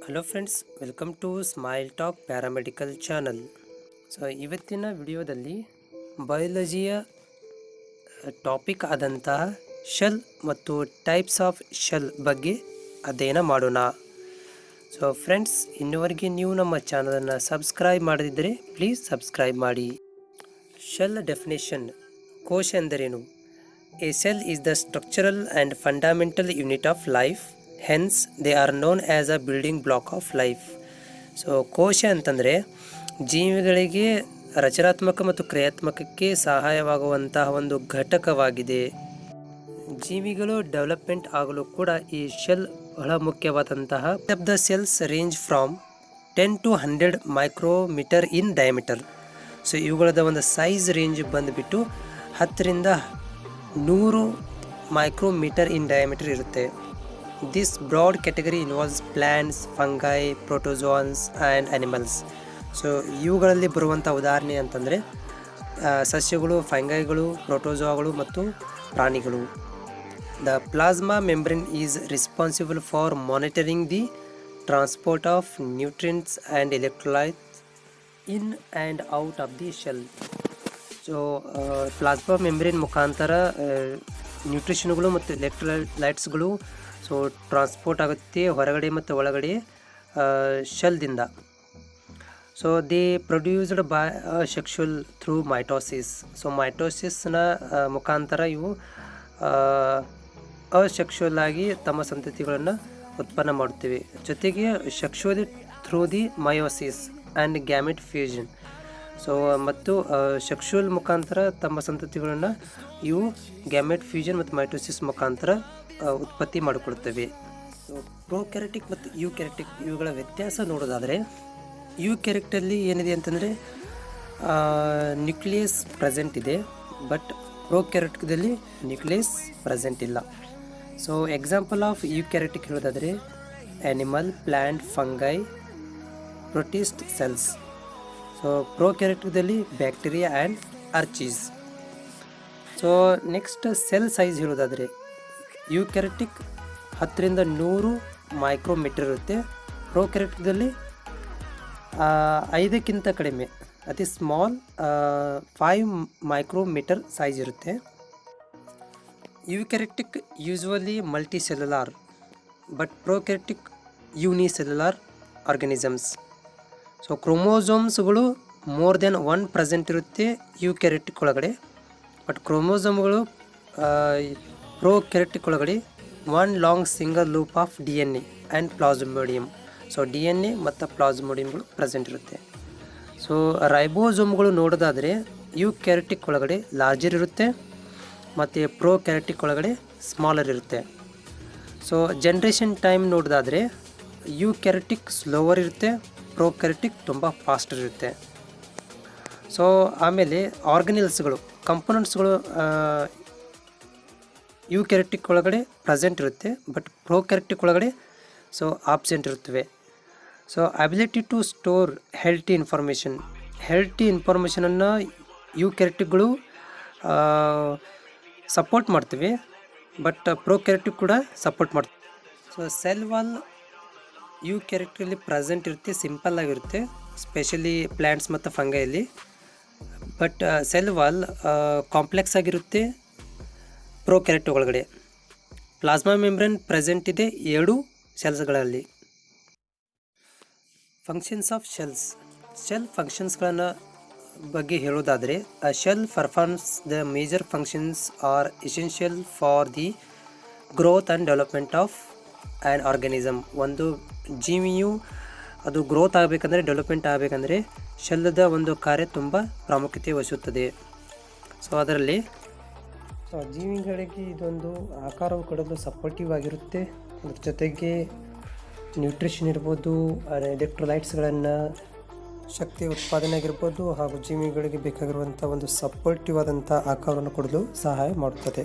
Hello friends, welcome to smile talk paramedical channel. So ಇವತ್ತಿನ ವಿಡಿಯೋದಲ್ಲಿ ಬಯಾಲಜಿಯ ಟಾಪಿಕ್ ಆದಂತಹ ಶೆಲ್ ಮತ್ತು ಟೈಪ್ಸ್ ಆಫ್ ಶೆಲ್ ಬಗ್ಗೆ ಅಧ್ಯಯನ ಮಾಡೋಣ. ಸೊ ಫ್ರೆಂಡ್ಸ್, ಇನ್ನುವರೆಗೆ ನೀವು ನಮ್ಮ ಚಾನಲನ್ನು ಸಬ್ಸ್ಕ್ರೈಬ್ ಮಾಡದಿದ್ದರೆ ಪ್ಲೀಸ್ ಸಬ್ಸ್ಕ್ರೈಬ್ ಮಾಡಿ. ಶೆಲ್ ಡೆಫಿನೇಷನ್: ಕೋಶ ಎಂದರೇನು? A cell is the structural and fundamental unit of life. Hence they are known as a building block of life. So ಕೋಶ ಅಂತಂದರೆ ಜೀವಿಗಳಿಗೆ ರಚನಾತ್ಮಕ ಮತ್ತು ಕ್ರಿಯಾತ್ಮಕಕ್ಕೆ ಸಹಾಯವಾಗುವಂತಹ ಒಂದು ಘಟಕವಾಗಿದೆ. ಜೀವಿಗಳು ಡೆವಲಪ್ಮೆಂಟ್ ಆಗಲು ಕೂಡ ಈ ಶೆಲ್ ಬಹಳ ಮುಖ್ಯವಾದಂತಹ. The cells range from 10 to 100 micrometre in diameter. So ಇವುಗಳದ ಒಂದು ಸೈಜ್ ರೇಂಜ್ ಬಂದುಬಿಟ್ಟು 10 ರಿಂದ 100 ಮೈಕ್ರೋಮೀಟರ್ ಇನ್ ಡಯಾಮೀಟರ್ ಇರುತ್ತೆ. This broad category involves plants, fungi, protozoans and animals. So ಇವುಗಳಲ್ಲಿ ಬರುವಂಥ ಉದಾಹರಣೆ ಅಂತಂದರೆ ಸಸ್ಯಗಳು, ಫಂಗೈಗಳು, ಪ್ರೋಟೋಜೋಗಳು ಮತ್ತು ಪ್ರಾಣಿಗಳು. The plasma membrane is responsible for monitoring the transport of nutrients and electrolytes in and out of the shell. So plasma membrane ಮುಖಾಂತರ ನ್ಯೂಟ್ರಿಷನ್ಗಳು ಮತ್ತು ಎಲೆಕ್ಟ್ರೋಲೈಟ್ಸ್ಗಳು so transport ಆಗುತ್ತೆ ಹೊರಗಡೆ ಮತ್ತು ಒಳಗಡೆ ಶೆಲ್ದಿಂದ. So they produced by sexual through mitosis. So ಮೈಟೋಸಿಸ್ನ ಮುಖಾಂತರ ಇವು ಅಸೆಕ್ಷುವಲ್ ಆಗಿ ತಮ್ಮ ಸಂತತಿಗಳನ್ನು ಉತ್ಪನ್ನ ಮಾಡುತ್ತವೆ. ಜೊತೆಗೆ sexually through the meiosis and gamete fusion. So ಮತ್ತು ಸೆಕ್ಷುವಲ್ ಮುಖಾಂತರ ತಮ್ಮ ಸಂತತಿಗಳನ್ನು ಇವು ಗ್ಯಾಮೆಟ್ ಫ್ಯೂಷನ್ ಮತ್ತು ಮೈಟೋಸಿಸ್ ಮುಖಾಂತರ ಉತ್ಪತ್ತಿ ಮಾಡಿಕೊಡುತ್ತವೆ. ಸೊ ಪ್ರೋಕ್ಯಾರಿಟಿಕ್ ಮತ್ತು ಯೂಕ್ಯಾರಿಟಿಕ್ ಇವುಗಳ ವ್ಯತ್ಯಾಸ ನೋಡೋದಾದರೆ, ಯೂಕ್ಯಾರಿಕ್ಟಲ್ಲಿ ಏನಿದೆ ಅಂತಂದರೆ ನ್ಯೂಕ್ಲಿಯಸ್ ಪ್ರೆಸೆಂಟ್ ಇದೆ, ಬಟ್ ಪ್ರೋಕ್ಯಾರಿಟಿಕ್ದಲ್ಲಿ ನ್ಯೂಕ್ಲಿಯಸ್ ಪ್ರೆಸೆಂಟ್ ಇಲ್ಲ. ಸೊ ಎಕ್ಸಾಂಪಲ್ ಆಫ್ ಯೂಕ್ಯಾರಿಟಿಕ್ ಹೇಳೋದಾದರೆ animal, plant, fungi, protist cells. So ಪ್ರೋಕ್ಯಾರಿಟಿಕ್ದಲ್ಲಿ bacteria and archaea. So next cell size ಹೇಳೋದಾದರೆ ಯೂಕ್ಯಾರಿಟಿಕ್ 10 ರಿಂದ 100 ಮೈಕ್ರೋಮೀಟರ್ ಇರುತ್ತೆ. ಪ್ರೋಕ್ಯಾರಿಟಿಕ್ದಲ್ಲಿ 5ಕ್ಕಿಂತ ಕಡಿಮೆ, ಅತಿ ಸ್ಮಾಲ್ 5 ಮೈಕ್ರೋಮೀಟರ್ ಸೈಜ್ ಇರುತ್ತೆ. Eukaryotic usually multicellular, but prokaryotic unicellular organisms. So ಕ್ರೋಮೋಸೋಮ್ಸ್ಗಳು ಮೋರ್ ದೆನ್ 1 ಪ್ರೆಸೆಂಟ್ ಇರುತ್ತೆ ಯೂಕ್ಯಾರಿಟಿಕ್ ಒಳಗಡೆ, ಬಟ್ ಕ್ರೋಮೋಸೋಮ್ಗಳು ಪ್ರೋಕ್ಯಾರಿಟಿಕ್ ಒಳಗಡೆ 1 long single loop of DNA and plasmodium. So DNA ಮತ್ತು ಪ್ಲಾಸ್ಮೋಡಿಯಂಗಳು ಪ್ರೆಸೆಂಟ್ ಇರುತ್ತೆ. ಸೊ ರೈಬೋಸೋಮ್ಗಳು ನೋಡೋದಾದರೆ ಯೂಕ್ಯಾರಿಟಿಕ್ ಒಳಗಡೆ ಲಾರ್ಜರ್ ಇರುತ್ತೆ ಮತ್ತು ಪ್ರೋಕ್ಯಾರಿಟಿಕ್ ಒಳಗಡೆ ಸ್ಮಾಲರ್ ಇರುತ್ತೆ. ಸೊ ಜನ್ರೇಷನ್ ಟೈಮ್ ನೋಡೋದಾದರೆ ಯೂಕ್ಯಾರಿಟಿಕ್ ಸ್ಲೋವರ್ ಇರುತ್ತೆ, ಪ್ರೋಕ್ಯಾರಿಟಿಕ್ ತುಂಬ ಫಾಸ್ಟರ್ ಇರುತ್ತೆ. ಸೊ ಆಮೇಲೆ ಆರ್ಗನಿಲ್ಸ್ಗಳು, ಕಂಪೋನೆಂಟ್ಸ್ಗಳು ಯೂಕ್ಯಾರಿಟಿಕ್ ಒಳಗಡೆ ಪ್ರೆಸೆಂಟ್ ಇರುತ್ತೆ, ಬಟ್ ಪ್ರೋಕ್ಯಾರಿಟಿಕ್ ಒಳಗಡೆ ಸೊ ಆಬ್ಸೆಂಟ್ ಇರುತ್ತವೆ. So ability to store healthy ಇನ್ಫಾರ್ಮೇಷನನ್ನು ಯೂಕ್ಯಾರಿಟಿಕ್ಗಳು ಸಪೋರ್ಟ್ ಮಾಡ್ತವೆ, ಬಟ್ ಪ್ರೋಕ್ಯಾರಿಟಿಕ್ ಕೂಡ ಸಪೋರ್ಟ್ ಮಾಡ್ತವೆ. ಸೊ ಸೆಲ್ ವಾಲ್ ಯೂಕ್ಯಾರಿಟಿಕಲ್ಲಿ ಪ್ರೆಸೆಂಟ್ ಇರುತ್ತೆ, ಸಿಂಪಲ್ ಆಗಿರುತ್ತೆ, ಸ್ಪೆಷಲಿ ಪ್ಲ್ಯಾಂಟ್ಸ್ ಮತ್ತು ಫಂಗೈಯಲ್ಲಿ. ಬಟ್ ಸೆಲ್ ವಾಲ್ ಕಾಂಪ್ಲೆಕ್ಸ್ ಆಗಿರುತ್ತೆ ಪ್ರೋಕ್ಯಾರಿಟಿಕ್ ಒಳಗಡೆ. ಪ್ಲಾಸ್ಮಾ ಮೆಂಬ್ರೇನ್ ಪ್ರೆಸೆಂಟ್ ಇದೆ 2 ಸೆಲ್ಸ್ಗಳಲ್ಲಿ. Functions of cells. ಶೆಲ್ ಫಂಕ್ಷನ್ಸ್ಗಳನ್ನು ಬಗ್ಗೆ ಹೇಳೋದಾದರೆ, a cell performs the major functions are essential for the growth and development of an organism. ಒಂದು ಜೀವಿಯು ಅದು ಗ್ರೋತ್ ಆಗಬೇಕಂದ್ರೆ, ಡೆವಲಪ್ಮೆಂಟ್ ಆಗಬೇಕಂದ್ರೆ ಶೆಲ್ಲದ ಒಂದು ಕಾರ್ಯ ತುಂಬ ಪ್ರಾಮುಖ್ಯತೆ ವಹಿಸುತ್ತದೆ. ಸೊ ಅದರಲ್ಲಿ ಜೀವಿಗಳಿಗೆ ಇದೊಂದು ಆಕಾರವು ಕೊಡಲು ಸಪೋರ್ಟಿವ್ ಆಗಿರುತ್ತೆ. ಅದ್ರ ಜೊತೆಗೆ ನ್ಯೂಟ್ರಿಷನ್ ಇರ್ಬೋದು, ಎಲೆಕ್ಟ್ರೋಲೈಟ್ಸ್ಗಳನ್ನು ಶಕ್ತಿ ಉತ್ಪಾದನೆ ಆಗಿರ್ಬೋದು, ಹಾಗೂ ಜೀವಿಗಳಿಗೆ ಬೇಕಾಗಿರುವಂಥ ಒಂದು ಸಪೋರ್ಟಿವ್ ಆದಂಥ ಆಕಾರವನ್ನು ಕೊಡಲು ಸಹಾಯ ಮಾಡುತ್ತದೆ.